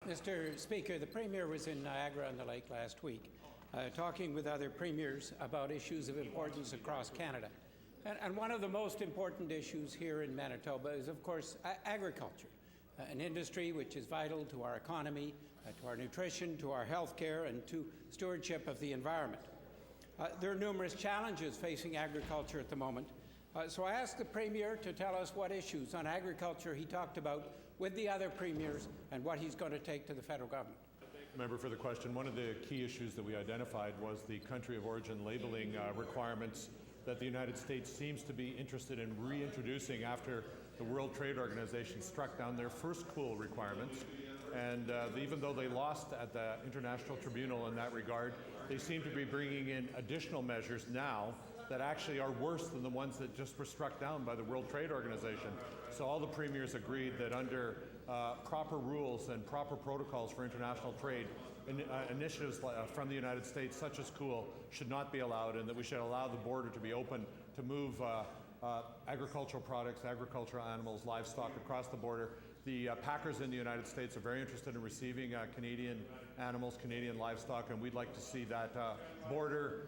Mr. Speaker, the Premier was in Niagara-on-the-Lake last week, talking with other premiers about issues of importance across Canada. And one of the most important issues here in Manitoba is, of course, agriculture, an industry which is vital to our economy, to our nutrition, to our health care, and to stewardship of the environment. There are numerous challenges facing agriculture at the moment. So I asked the Premier to tell us what issues on agriculture he talked about with the other premiers and what he's going to take to the federal government. Member for the question. One of the key issues that we identified was the country of origin labeling requirements that the United States seems to be interested in reintroducing after the World Trade Organization struck down their first cool requirements. And even though they lost at the International Tribunal in that regard, they seem to be bringing in additional measures now that actually are worse than the ones that just were struck down by the World Trade Organization. So all the premiers agreed that under proper rules and proper protocols for international trade, initiatives from the United States, such as COOL, should not be allowed, and that we should allow the border to be open to move agricultural products, agricultural animals, livestock across the border. The packers in the United States are very interested in receiving Canadian animals, Canadian livestock, and we'd like to see that border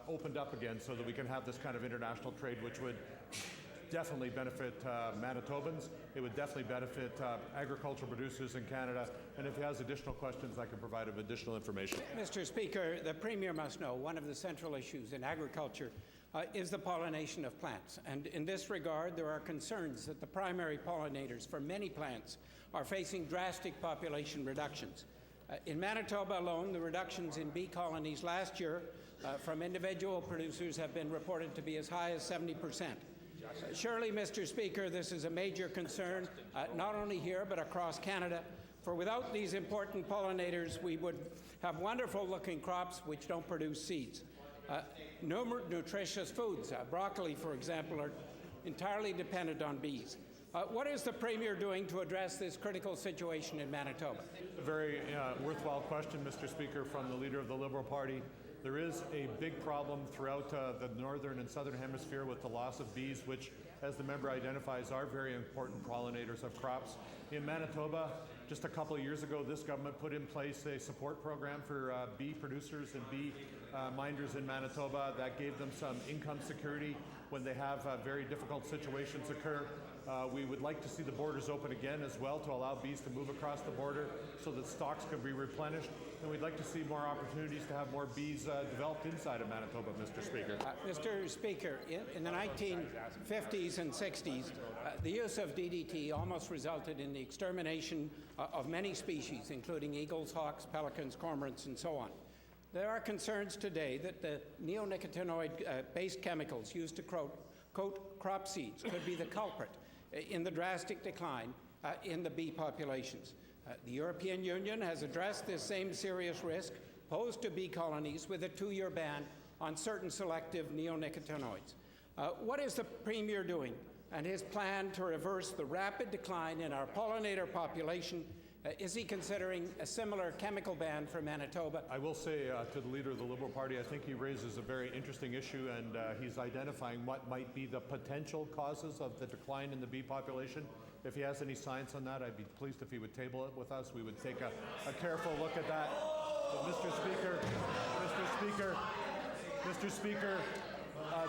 opened up again so that we can have this kind of international trade, which would definitely benefit Manitobans. It would definitely benefit agricultural producers in Canada. And if he has additional questions, I can provide him additional information. Mr. Speaker, the Premier must know one of the central issues in agriculture is the pollination of plants. And in this regard, there are concerns that the primary pollinators for many plants are facing drastic population reductions. In Manitoba alone, the reductions in bee colonies last year from individual producers have been reported to be as high as 70%. Surely, Mr. Speaker, this is a major concern, not only here but across Canada, for without these important pollinators, we would have wonderful-looking crops which don't produce seeds. Nutritious foods, broccoli, for example, are entirely dependent on bees. What is the Premier doing to address this critical situation in Manitoba? A very worthwhile question, Mr. Speaker, from the Leader of the Liberal Party. There is a big problem throughout the northern and southern hemisphere with the loss of bees, which, as the member identifies, are very important pollinators of crops. In Manitoba, just a couple of years ago, this government put in place a support program for bee producers and bee minders in Manitoba that gave them some income security when they have very difficult situations occur. We would like to see the borders open again as well to allow bees to move across the border so that stocks can be replenished. And we'd like to see more opportunities to have more bees developed inside of Manitoba, Mr. Speaker. Mr. Speaker, in the 1950s and 60s, the use of DDT almost resulted in the extermination of many species, including eagles, hawks, pelicans, cormorants, and so on. There are concerns today that the neonicotinoid-based chemicals used to coat crop seeds could be the culprit in the drastic decline in the bee populations. The European Union has addressed this same serious risk posed to bee colonies with a 2-year ban on certain selective neonicotinoids. What is the Premier doing and his plan to reverse the rapid decline in our pollinator population? Is he considering a similar chemical ban for Manitoba? I will say to the Leader of the Liberal Party, I think he raises a very interesting issue, and he's identifying what might be the potential causes of the decline in the bee population. If he has any science on that, I'd be pleased if he would table it with us. We would take a careful look at that. But Mr. Speaker,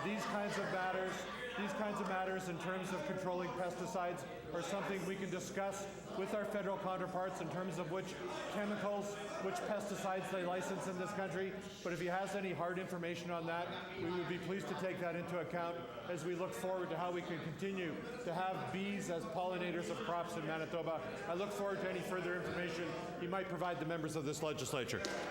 these kinds of matters in terms of controlling pesticides are something we can discuss with our federal counterparts in terms of which chemicals, which pesticides they license in this country. But if he has any hard information on that, we would be pleased to take that into account as we look forward to how we can continue to have bees as pollinators of crops in Manitoba. I look forward to any further information he might provide the members of this legislature.